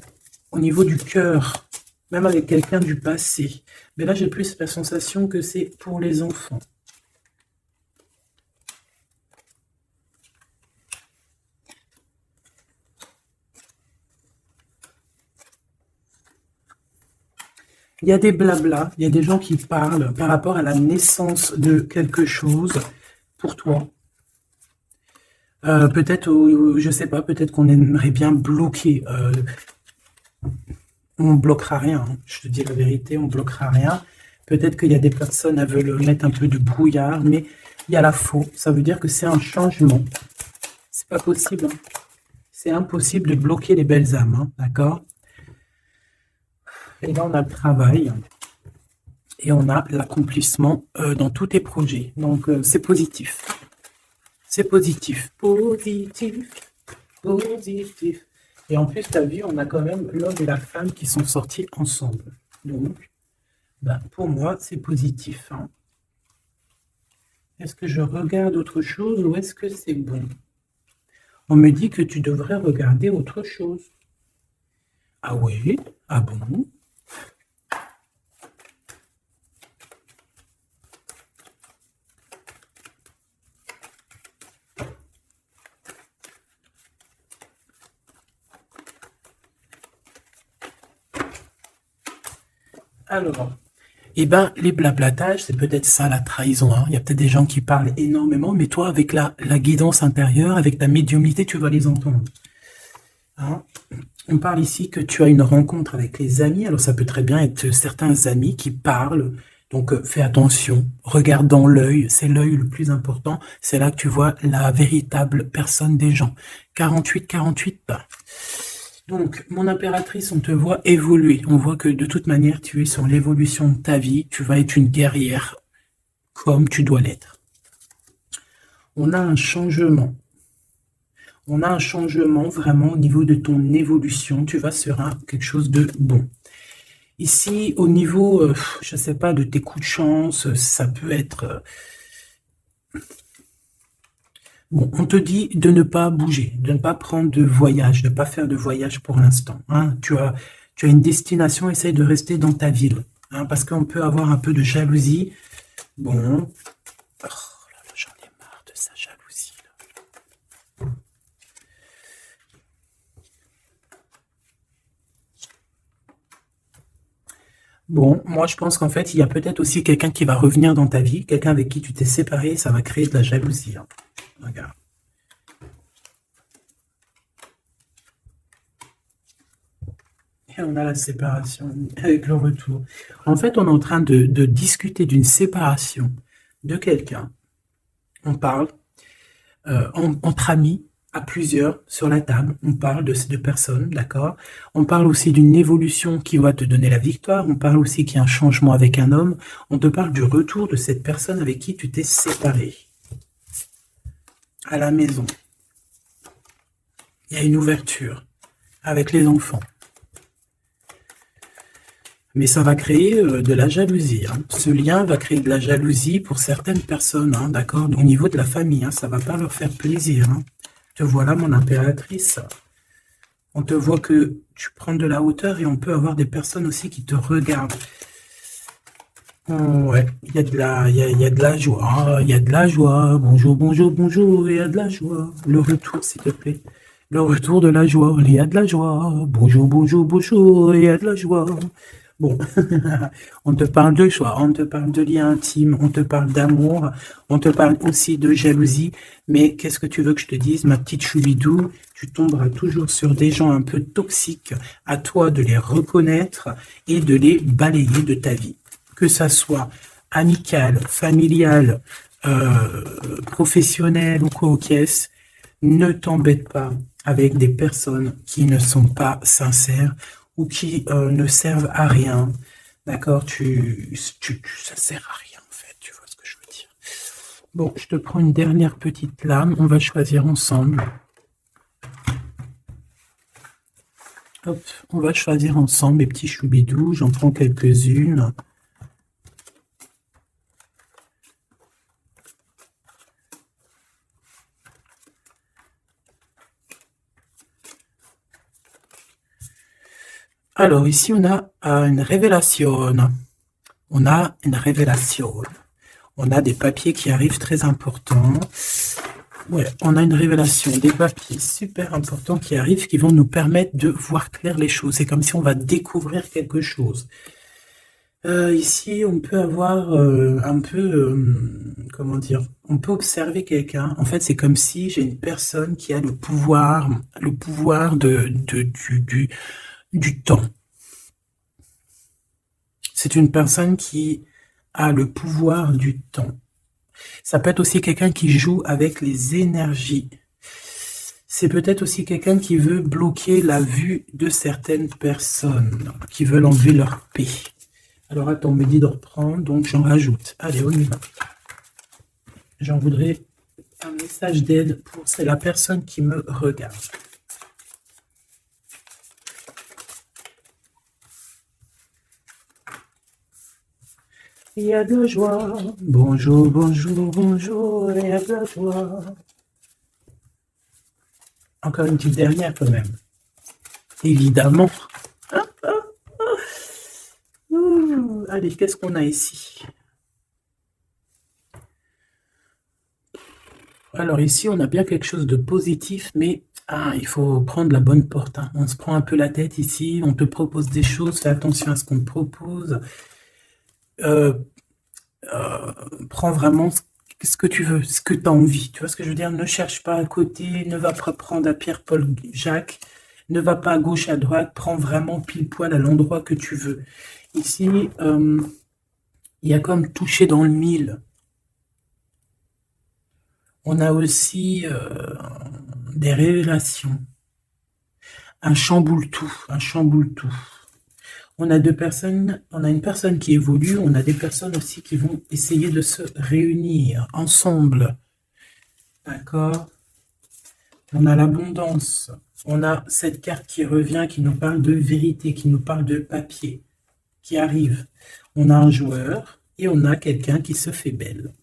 Au niveau du cœur. Même avec quelqu'un du passé. Mais là, j'ai plus la sensation que c'est pour les enfants. Il y a des blablas, il y a des gens qui parlent par rapport à la naissance de quelque chose pour toi. Peut-être, je sais pas, peut-être qu'on aimerait bien bloquer. On bloquera rien, hein. Je te dis la vérité, on bloquera rien. Peut-être qu'il y a des personnes qui veulent mettre un peu de brouillard, mais il y a la faux. Ça veut dire que c'est un changement. C'est pas possible. Hein. C'est impossible de bloquer les belles âmes, hein, d'accord? Et là, on a le travail et on a l'accomplissement dans tous tes projets. Donc, c'est positif. C'est positif. Positif. Positif. Et en plus, tu as vu, on a quand même l'homme et la femme qui sont sortis ensemble. Donc, ben, pour moi, c'est positif. Hein. Est-ce que je regarde autre chose ou est-ce que c'est bon? On me dit que tu devrais regarder autre chose. Ah oui? Ah bon? Alors, eh ben, les blablatages, c'est peut-être ça la trahison. Hein. Il y a peut-être des gens qui parlent énormément, mais toi, avec la guidance intérieure, avec ta médiumnité, tu vas les entendre. Hein. On parle ici que tu as une rencontre avec les amis. Alors, ça peut très bien être certains amis qui parlent. Donc, fais attention. Regarde dans l'œil. C'est l'œil le plus important. C'est là que tu vois la véritable personne des gens. 48, 48. Donc, mon impératrice, on te voit évoluer. On voit que de toute manière, tu es sur l'évolution de ta vie. Tu vas être une guerrière comme tu dois l'être. On a un changement. On a un changement vraiment au niveau de ton évolution. Tu vas sur quelque chose de bon. Ici, au niveau, je ne sais pas, de tes coups de chance, ça peut être... Bon, on te dit de ne pas bouger, de ne pas prendre de voyage, de ne pas faire de voyage pour l'instant. Hein. Tu as une destination, essaye de rester dans ta ville. Hein, parce qu'on peut avoir un peu de jalousie. Bon, oh là là, j'en ai marre de sa jalousie. Là. Bon, moi je pense qu'en fait, il y a peut-être aussi quelqu'un qui va revenir dans ta vie, quelqu'un avec qui tu t'es séparé, ça va créer de la jalousie. Hein. Regarde. Et on a la séparation avec le retour. En fait, on est en train de discuter d'une séparation de quelqu'un. On parle entre amis, à plusieurs, sur la table. On parle de ces deux personnes, d'accord? On parle aussi d'une évolution qui va te donner la victoire. On parle aussi qu'il y a un changement avec un homme. On te parle du retour de cette personne avec qui tu t'es séparé. À la maison. Il y a une ouverture avec les enfants. Mais ça va créer de la jalousie. Hein. Ce lien va créer de la jalousie pour certaines personnes, hein, d'accord? Au niveau de la famille, hein, ça ne va pas leur faire plaisir. Hein. Te voilà, mon impératrice. On te voit que tu prends de la hauteur et on peut avoir des personnes aussi qui te regardent. Ouais, il y a de la joie, il y a de la joie. Bonjour, bonjour, bonjour, il y a de la joie. Le retour, s'il te plaît. Le retour de la joie, il y a de la joie. Bonjour, bonjour, bonjour, il y a de la joie. Bon, on te parle de joie, on te parle de lien intime, on te parle d'amour, on te parle aussi de jalousie. Mais qu'est-ce que tu veux que je te dise, ma petite choubidou? Tu tomberas toujours sur des gens un peu toxiques. À toi de les reconnaître et de les balayer de ta vie. Que ça soit amical, familial, professionnel ou quoi aux caisses, ne t'embête pas avec des personnes qui ne sont pas sincères ou qui ne servent à rien. D'accord, ça sert à rien en fait, tu vois ce que je veux dire. Bon, je te prends une dernière petite lame, on va choisir ensemble. Hop, on va choisir ensemble, mes petits choubidous, j'en prends quelques-unes. Alors ici on a une révélation. On a une révélation. On a des papiers qui arrivent très importants. Ouais, on a une révélation, des papiers super importants qui arrivent, qui vont nous permettre de voir clair les choses. C'est comme si on va découvrir quelque chose. Ici, on peut avoir un peu, comment dire, on peut observer quelqu'un. En fait, c'est comme si j'ai une personne qui a le pouvoir du temps. C'est une personne qui a le pouvoir du temps. Ça peut être aussi quelqu'un qui joue avec les énergies. C'est peut-être aussi quelqu'un qui veut bloquer la vue de certaines personnes, qui veulent enlever leur paix. Alors attends, on me dit de reprendre, donc j'en rajoute. Allez, on y va. J'en voudrais un message d'aide pour c'est la personne qui me regarde. Il y a de la joie. Bonjour, bonjour, bonjour, il y a de la joie. Encore une petite dernière quand même. Évidemment. Allez, qu'est-ce qu'on a ici? Alors ici, on a bien quelque chose de positif, mais il faut prendre la bonne porte. Hein. On se prend un peu la tête ici, on te propose des choses, fais attention à ce qu'on te propose. Prends vraiment ce que tu veux, ce que tu as envie. Tu vois ce que je veux dire? Ne cherche pas à côté, ne va pas prendre à Pierre, Paul, Jacques, ne va pas à gauche, à droite, prends vraiment pile poil à l'endroit que tu veux. Ici, il y a comme toucher dans le mille. On a aussi des révélations. un chamboule-tout, un chamboule-tout. On a une personne qui évolue, on a des personnes aussi qui vont essayer de se réunir ensemble. D'accord? On a l'abondance. On a cette carte qui revient, qui nous parle de vérité, qui nous parle de papier, qui arrive. On a un joueur et on a quelqu'un qui se fait belle.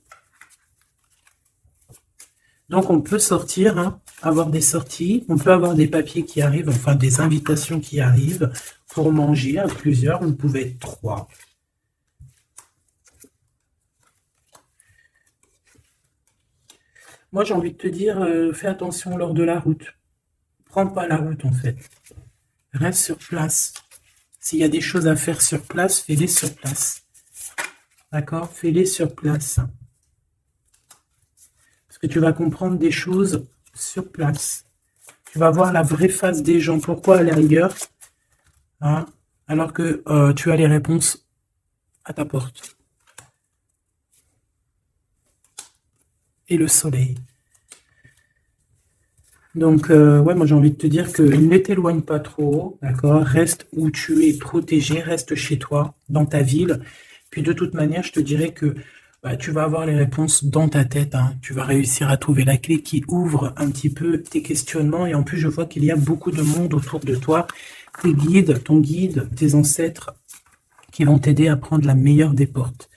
Donc on peut sortir, hein, avoir des sorties, on peut avoir des papiers qui arrivent, enfin des invitations qui arrivent pour manger à plusieurs, on pouvait être 3. Moi j'ai envie de te dire, fais attention lors de la route. Prends pas la route en fait. Reste sur place. S'il y a des choses à faire sur place, fais-les sur place. D'accord? Fais-les sur place. Parce que tu vas comprendre des choses sur place. Tu vas voir la vraie face des gens. Pourquoi aller ailleurs, hein, alors que tu as les réponses à ta porte. Et le soleil. Donc, ouais, moi j'ai envie de te dire que ne t'éloigne pas trop, d'accord? Reste où tu es protégé, reste chez toi, dans ta ville. Puis de toute manière, je te dirais que bah, tu vas avoir les réponses dans ta tête, hein. Tu vas réussir à trouver la clé qui ouvre un petit peu tes questionnements. Et en plus, je vois qu'il y a beaucoup de monde autour de toi. Tes guides, ton guide, tes ancêtres qui vont t'aider à prendre la meilleure des portes.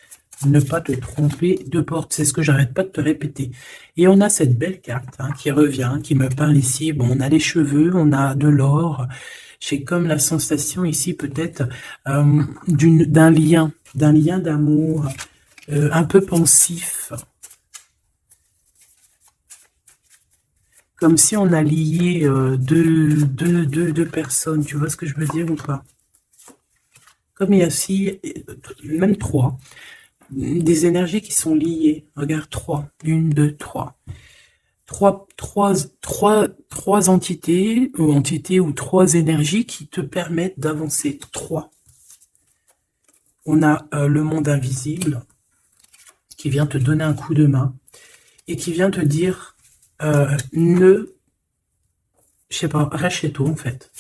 Ne pas te tromper de porte, c'est ce que j'arrête pas de te répéter. Et on a cette belle carte, hein, qui revient, qui me parle ici. Bon, on a les cheveux, on a de l'or. J'ai comme la sensation ici peut-être d'un lien d'amour, un peu pensif. Comme si on a lié deux personnes. Tu vois ce que je veux dire ou pas? Comme il y a aussi, même 3. Des énergies qui sont liées. Regarde, 3. 1, 2, 3. Trois entités ou 3 énergies qui te permettent d'avancer. 3. On a le monde invisible qui vient te donner un coup de main et qui vient te dire je sais pas, reste chez toi en fait.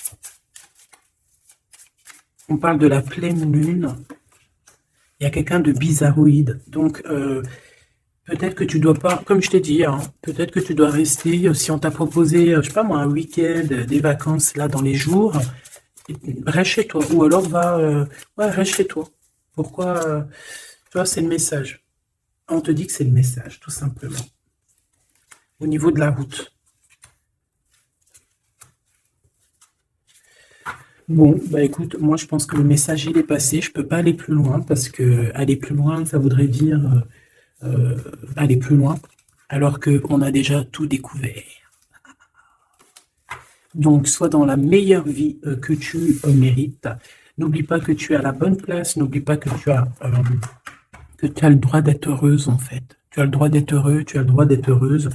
On parle de la pleine lune. Il y a quelqu'un de bizarroïde. Donc, peut-être que tu dois pas, comme je t'ai dit, hein, peut-être que tu dois rester, si on t'a proposé, je sais pas moi, un week-end, des vacances là dans les jours, reste chez toi. Ou alors ouais, reste chez toi. Pourquoi tu vois, c'est le message. On te dit que c'est le message, tout simplement. Au niveau de la route. Bon, bah écoute, moi je pense que le message il est passé, je peux pas aller plus loin parce que aller plus loin, ça voudrait dire aller plus loin, alors qu'on a déjà tout découvert. Donc, sois dans la meilleure vie que tu mérites. N'oublie pas que tu es à la bonne place, n'oublie pas que tu as le droit d'être heureuse en fait. Tu as le droit d'être heureux, tu as le droit d'être heureuse.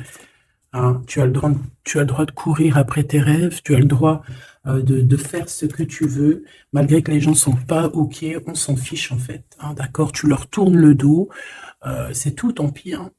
Hein, tu as le droit de courir après tes rêves, tu as le droit de faire ce que tu veux, malgré que les gens sont pas ok, on s'en fiche en fait. Hein, d'accord, tu leur tournes le dos, c'est tout, tant pis. Hein.